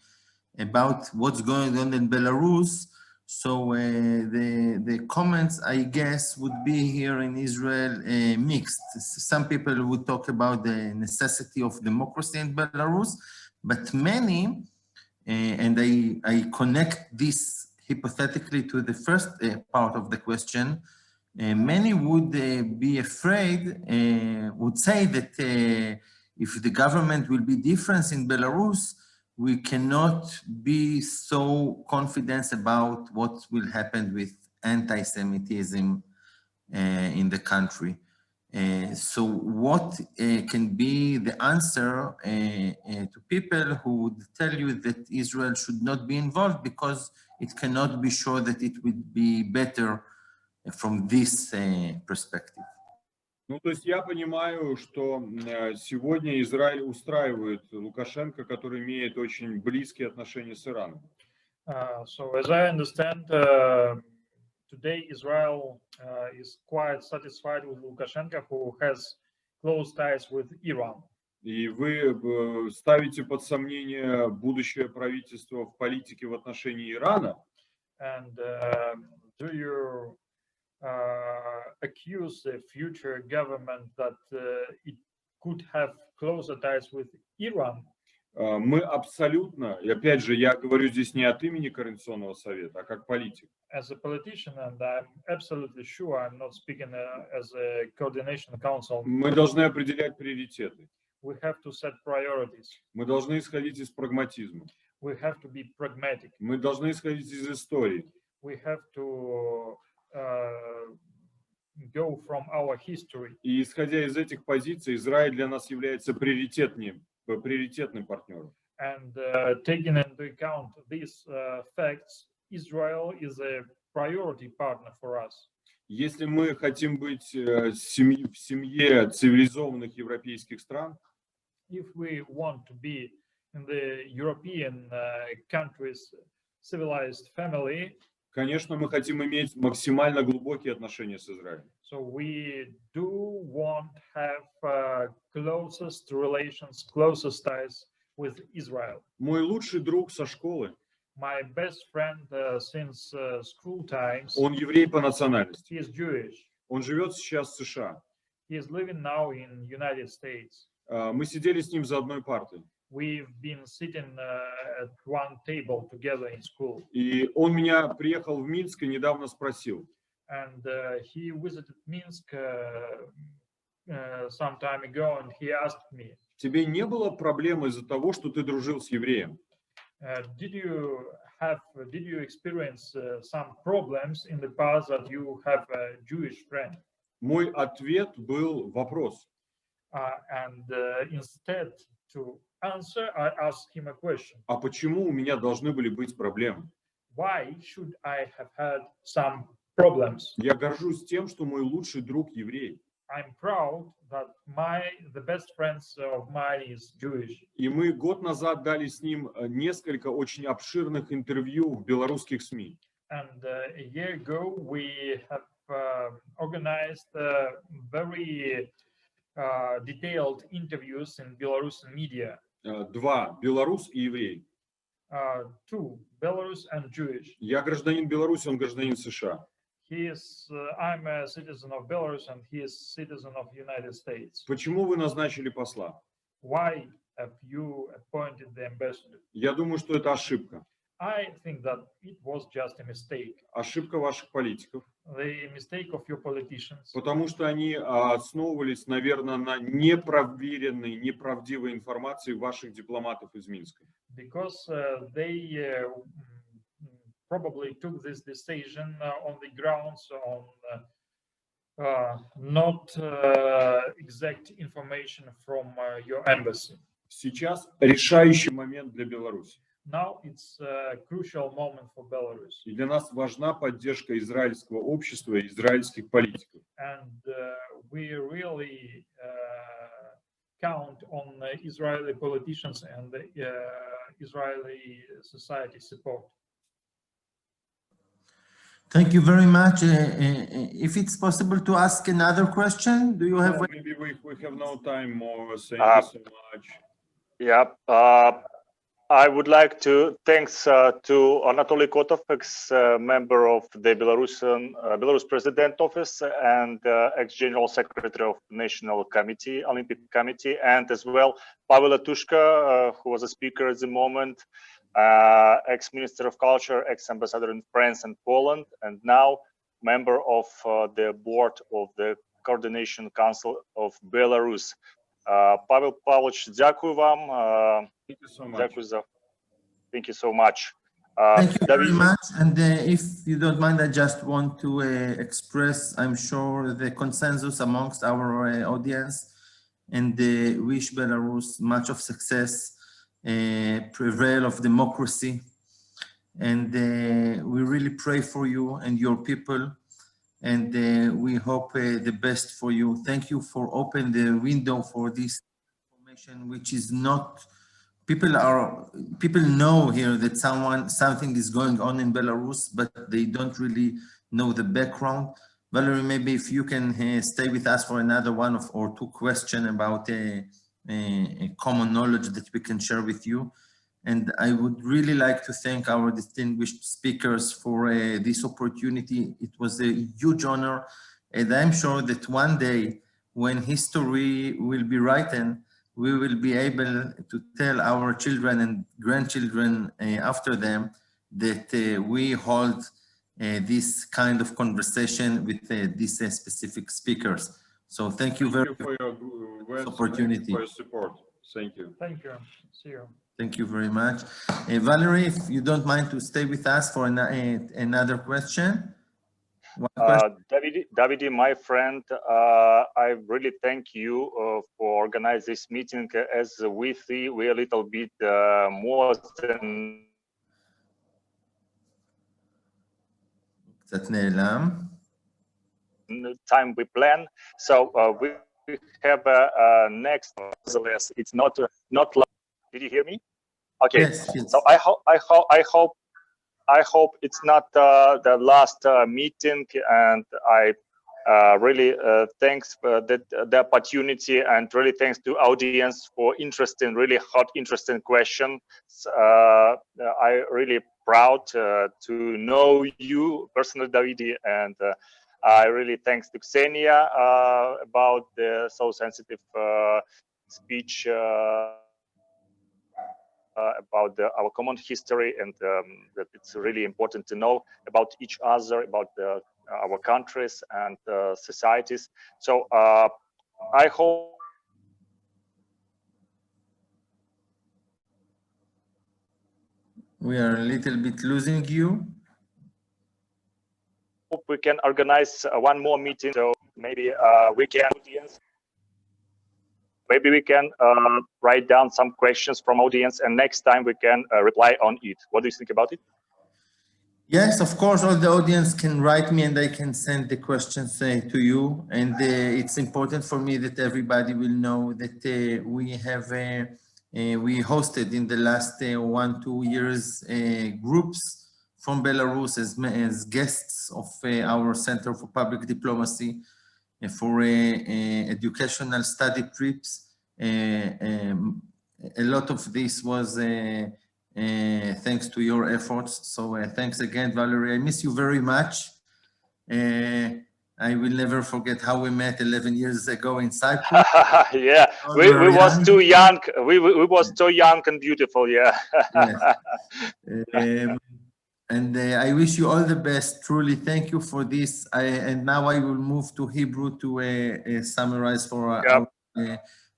about what's going on in Belarus. So the comments, I guess, would be here in Israel mixed. Some people would talk about the necessity of democracy in Belarus, but many, and I connect this hypothetically to the first part of the question, many would be afraid, would say that if the government will be different in Belarus, we cannot be so confident about what will happen with anti-Semitism in the country. So what can be the answer to people who would tell you that Israel should not be involved because it cannot be sure that it would be better from this perspective? Ну, то есть я понимаю, что сегодня Израиль устраивает Лукашенко, который имеет очень близкие отношения с Ираном. So as I understand, today Israel is quite satisfied with Lukashenko, who has close ties with Iran. И вы ставите под сомнение будущее правительство в политике в отношении Ирана? And do you accuse the future government that it could have closer ties with Iran? Мы абсолютно, и опять же, я говорю здесь не от имени Координационного совета, а как политик. As a politician, and I'm absolutely sure I'm not speaking as a coordination council. Мы должны определять приоритеты. We have to set priorities. Мы должны исходить из прагматизма. We have to be pragmatic. Мы должны исходить из истории. We have to go from our history. И исходя из этих позиций, Израиль для нас является приоритетным партнером. And taking into account these facts, Israel is a priority partner for us. Если мы хотим быть в семье цивилизованных европейских стран, if we want to be in the European countries' civilized family, конечно, мы хотим иметь максимально глубокие отношения с Израилем. So we do want to have closest relations, closest ties with Israel. Мой лучший друг со школы, my best friend since school times, он еврей по национальности. He is Jewish. Он живет сейчас в США. He is living now in United States. Мы сидели с ним за одной партой. We've been sitting at one table together in school. И он меня приехал в Минск и недавно спросил. And he visited Minsk some time ago, and he asked me. Тебе не было проблем из-за того, что ты дружил с евреем? Did you experience some problems in the past that you have a Jewish friend? Мой ответ был вопрос. Instead to answer, I asked him a question. А почему у меня должны были быть проблемы? Why should I have had some problems? Я горжусь тем, что мой лучший друг еврей. I'm proud that the best friends of mine is Jewish. И мы год назад дали с ним несколько очень обширных интервью в белорусских СМИ. And a year ago, we have organized very detailed interviews in Belarusian media. Два, белорус и еврей. Two, Belarus and Jewish. Я гражданин Беларуси, он гражданин США. I'm a citizen of Belarus and he is citizen of the United States. Почему вы назначили посла? Why have you appointed the ambassador? Я думаю, что это ошибка. I think that it was just a mistake. Ошибка ваших политиков. The mistake of your politicians. Потому что они основывались, наверное, на непроверенной, неправдивой информации ваших дипломатов из Минска. Because they probably took this decision on the grounds on not exact information from your embassy. Сейчас решающий момент для Беларуси. Now it's a crucial moment for Belarus. И для нас важна поддержка израильского общества и израильских политиков. And we really count on Israeli politicians and Israeli society support. Thank you very much. If it's possible to ask another question, do you have? Maybe we have no time more. Thank you so much. Yeah. I would like to thanks to Anatoly Kotov, ex-member of the Belarus President Office and ex-General Secretary of the National Committee, Olympic Committee, and as well Pavel Atushka, who was a speaker at the moment, ex-Minister of Culture, ex-Ambassador in France and Poland, and now member of the board of the Coordination Council of Belarus. Pavel Pavlovich, дякую вам. Thank you so much. Thank you so much. Thank you very much. And if you don't mind, I just want to express, I'm sure, the consensus amongst our audience and wish Belarus much of success, prevail of democracy. And we really pray for you and your people. And we hope the best for you. Thank you for opening the window for this information, which is not, people know here that something is going on in Belarus, but they don't really know the background. Valerie, maybe if you can stay with us for another one or two questions about a common knowledge that we can share with you. And I would really like to thank our distinguished speakers for this opportunity. It was a huge honor. And I'm sure that one day when history will be written, we will be able to tell our children and grandchildren after them that we hold this kind of conversation with these specific speakers. So thank you very much for your opportunity. For your support. Thank you. Thank you. See you. Thank you very much. Valerie, if you don't mind to stay with us for another question. Davide, my friend, I really thank you for organizing this meeting. As we see, we're a little bit more than time we plan. So we have next. It's not like. Did you hear me? Okay. Yes, yes. So I hope it's not the last meeting, and I really thanks for the opportunity, and really thanks to audience for really hot, interesting questions. I really proud to know you personally, Davide, and I really thanks to Ksenia about the so sensitive speech. About our common history, and that it's really important to know about each other, about our countries and societies. So I hope we are a little bit losing you. Hope we can organize one more meeting, so maybe we can. maybe we can write down some questions from audience, and next time we can reply on it. What do you think about it? Yes, of course, all the audience can write me and I can send the questions to you. And it's important for me that everybody will know that we hosted in the last 1-2 years groups from Belarus as guests of our Center for Public Diplomacy for educational study trips. A lot of this was thanks to your efforts. So thanks again, Valerie. I miss you very much. I will never forget how we met 11 years ago in Cyprus. Yeah, we was too young. We was too young and beautiful. Yeah. Yes. And I wish you all the best. Truly, thank you for this. And now I will move to Hebrew to summarize for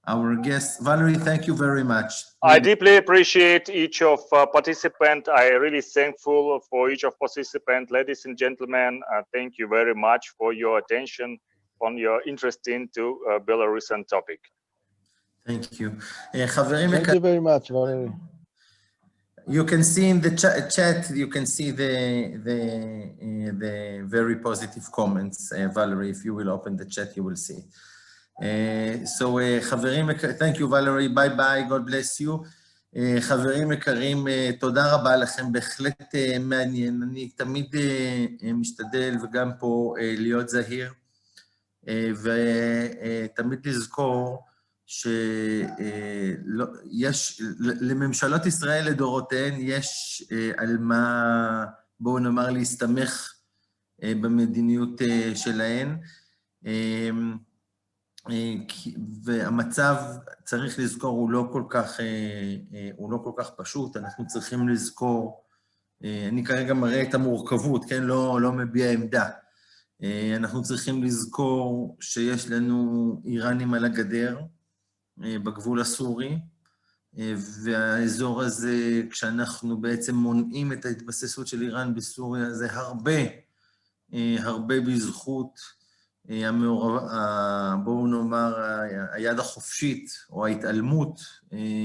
our guests. Valerie, thank you very much. I deeply appreciate each of participants. I really thankful for each of participants. Ladies and gentlemen, thank you very much for your attention, on your interest into Belarusian topic. Thank you. Thank you very much, Valerie. You can see in the chat, you can see the very positive comments, Valerie. If you will open the chat, you will see. So, חברים, thank you, Valerie. Bye bye. God bless you. חברים יקרים, תודה רבה לכם. בהחלט מעניין. אני תמיד משתדל וגם פה להיות זהיר, ותמיד לזכור שיש, לממשלות ישראל לדורותיהן יש על מה, בואו נאמר, להסתמך במדיניות שלהן, והמצב, צריך לזכור, הוא לא כל כך פשוט. אנחנו צריכים לזכור, אני כרגע מראה את המורכבות, כן? לא מביע עמדה. אנחנו צריכים לזכור שיש לנו איראנים על הגדר, בגבול הסורי, והאזור הזה, כשאנחנו בעצם מונעים את ההתבססות של איראן בסוריה, זה הרבה בזכות בואו נאמר, היד החופשית, או ההתעלמות,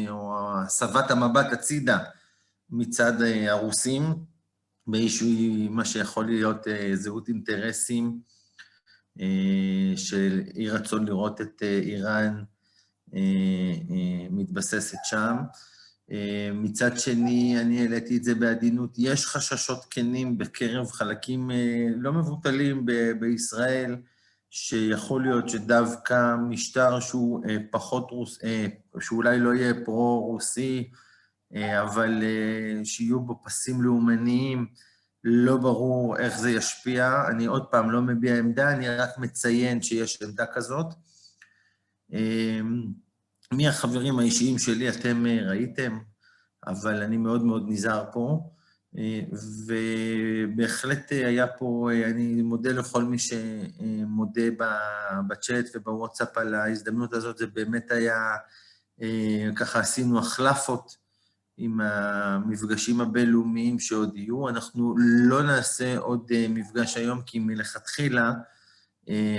או הסבת המבט הצידה מצד הרוסים, באיזשהו מה שיכול להיות זהות אינטרסים של אי רצון לראות את איראן מתבססת שם. מצד שני, אני העליתי את זה בעדינות, יש חששות כנים בקרב חלקים לא מבוטלים בישראל, שיכול להיות שדווקא משטר שהוא פחות שאולי לא יהיה פרו-רוסי, אבל שיהיו בו פסים לאומניים, לא ברור איך זה ישפיע. אני עוד פעם לא מביע עמדה, אני רק מציין שיש עמדה כזאת. מי החברים האישיים שלי אתם ראיתם, אבל אני מאוד מאוד נזהר פה, ובהחלט היה פה, אני מודה לכל מי שמודה בצ'אט ובוואטסאפ על ההזדמנות הזאת, זה באמת היה, ככה עשינו החלפות עם המפגשים הבינלאומיים שעוד יהיו. אנחנו לא נעשה עוד מפגש היום, כי מלכתחילה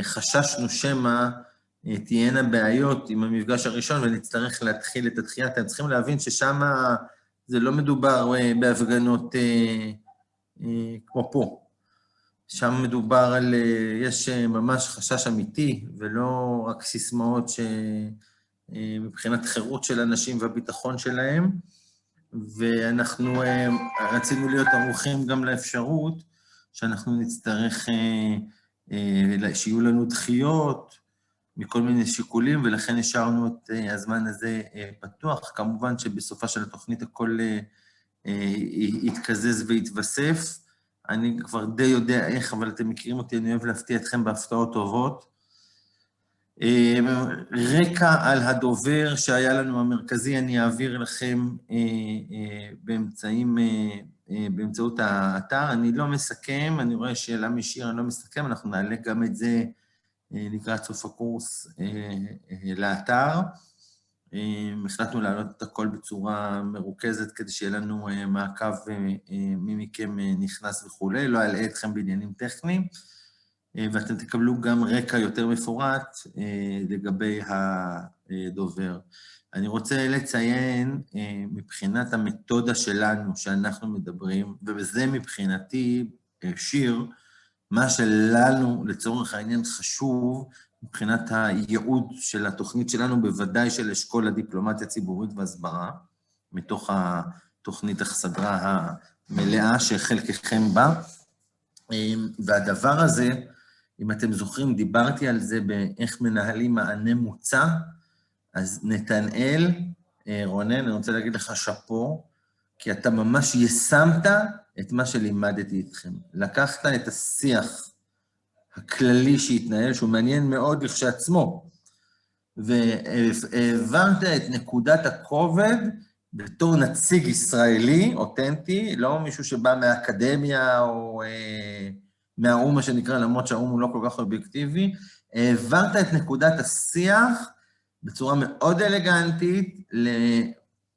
חששנו שמה תהיינה בעיות עם המפגש הראשון, ונצטרך להתחיל את הדחייה. אתם צריכים להבין ששמה זה לא מדובר בהפגנות כמו פה. שם מדובר על, יש ממש חשש אמיתי, ולא רק סיסמאות שמבחינת חירות של אנשים והביטחון שלהם, ואנחנו רצינו להיות ערוכים גם לאפשרות שאנחנו נצטרך, שיהיו לנו דחיות, מכל מיני שיקולים, ולכן השארנו את הזמן הזה פתוח. כמובן שבסופה של התוכנית הכל יתקזז ויתווסף. אני כבר די יודע איך, אבל אתם מכירים אותי, אני אוהב להפתיע אתכם בהפתעות טובות. רקע על הדובר שהיה לנו המרכזי, אני אעביר לכם באמצעות האתר. אני לא מסכם, אני רואה שאלה משיר, אני לא מסכם, אנחנו נעלה גם את זה לקראת סוף הקורס לאתר. החלטנו להעלות את הכל בצורה מרוכזת, כדי שיהיה לנו מעקב מי מכם נכנס וכו', לא אלאה אתכם בעניינים טכניים. ואתם תקבלו גם רקע יותר מפורט לגבי הדובר. אני רוצה לציין מבחינת המתודה שלנו שאנחנו מדברים, ובזה מבחינתי שיר, מה שלנו לצורך העניין חשוב, מבחינת הייעוד של התוכנית שלנו, בוודאי של אשכול הדיפלומטיה ציבורית והסברה, מתוך התוכנית הסדרה המלאה שחלקכם בה. והדבר הזה, אם אתם זוכרים, דיברתי על זה באיך מנהלים מענה מוצע, אז נתנאל, רונן, אני רוצה להגיד לך שפו, כי אתה ממש יישמת את מה שלימדתי איתכם. לקחת את השיח הכללי שהתנהל, שהוא מעניין מאוד לכשעצמו, והעברת את נקודת הכובד בתור נציג ישראלי, אותנטי, לא מישהו שבא מהאקדמיה או מהאומה שנקרא, למרות שהאום הוא לא כל כך אובייקטיבי, העברת את נקודת השיח בצורה מאוד אלגנטית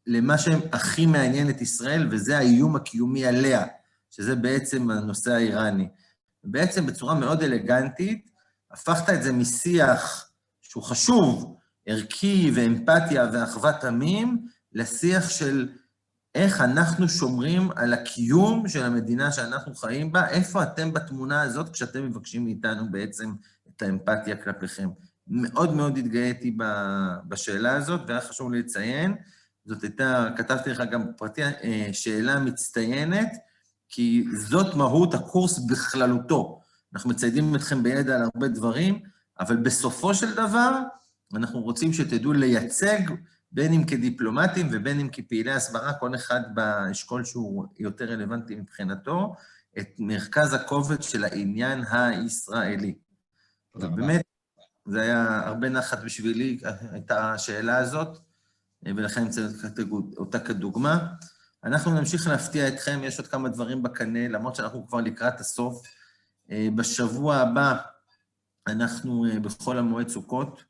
למה שהכי מעניין את ישראל, וזה האיום הקיומי עליה, שזה בעצם הנושא האיראני. בעצם בצורה מאוד אלגנטית, הפכת את זה משיח שהוא חשוב, ערכי ואמפתיה ואחוות עמים, לשיח של איך אנחנו שומרים על הקיום של המדינה שאנחנו חיים בה, איפה אתם בתמונה הזאת כשאתם מבקשים מאיתנו בעצם את האמפתיה כלפיכם. מאוד מאוד התגאיתי בשאלה הזאת, והיה חשוב לי לציין, זאת הייתה, כתבתי לך גם פרטי, שאלה מצטיינת, כי זאת מהות הקורס בכללותו. אנחנו מציידים אתכם בידע על הרבה דברים, אבל בסופו של דבר, אנחנו רוצים שתדעו לייצג, בין אם כדיפלומטים ובין אם כפעילי הסברה, כל אחד באשכול שהוא יותר רלוונטי מבחינתו, את מרכז הכובד של העניין הישראלי. ובאמת, זה היה הרבה נחת בשבילי, הייתה השאלה הזאת, ולכן אני צריך אותה כדוגמה. אנחנו נמשיך להפתיע אתכם, יש עוד כמה דברים בקנה, למרות שאנחנו כבר לקראת הסוף. בשבוע הבא אנחנו בכל המועד סוכות,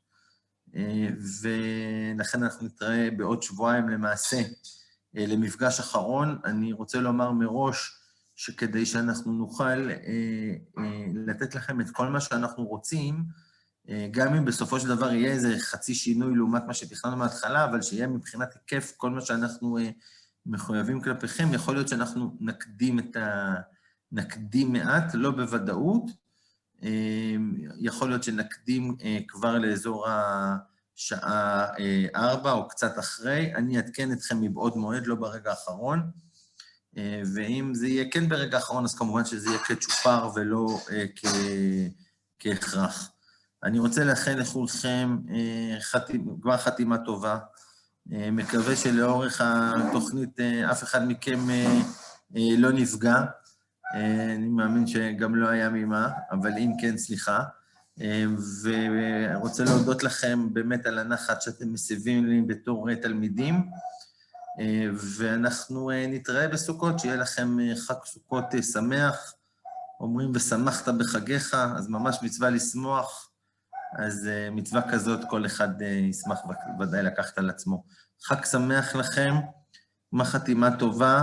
ולכן אנחנו נתראה בעוד שבועיים למעשה למפגש אחרון. אני רוצה לומר מראש שכדי שאנחנו נוכל לתת לכם את כל מה שאנחנו רוצים, גם אם בסופו של דבר יהיה איזה חצי שינוי לעומת מה שתכננו מההתחלה, אבל שיהיה מבחינת היקף כל מה שאנחנו מחויבים כלפיכם, יכול להיות שאנחנו נקדים מעט, לא בוודאות, יכול להיות שנקדים כבר לאזור השעה 4 או קצת אחרי, אני אעדכן אתכם מבעוד מועד, לא ברגע האחרון, ואם זה יהיה כן ברגע האחרון, אז כמובן שזה יהיה כצ'ופר ולא כהכרח. אני רוצה לאחל לכולכם כבר חתימה טובה, מקווה שלאורך התוכנית אף אחד מכם לא נפגע, אני מאמין שגם לא היה ממה, אבל אם כן, סליחה. ורוצה להודות לכם באמת על הנחת שאתם מסבים לי בתור תלמידים, ואנחנו נתראה בסוכות, שיהיה לכם חג סוכות שמח, אומרים ושמחת בחגיך, אז ממש מצווה לשמוח, אז מצווה כזאת כל אחד ישמח ודאי לקחת על עצמו. חג שמח לכם, מה חתימה טובה,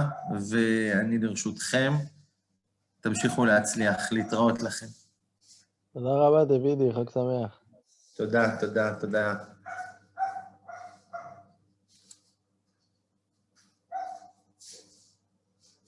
ואני לרשותכם. תמשיכו להצליח, להתראות לכם. תודה רבה, דוידי, חג שמח. תודה, תודה, תודה.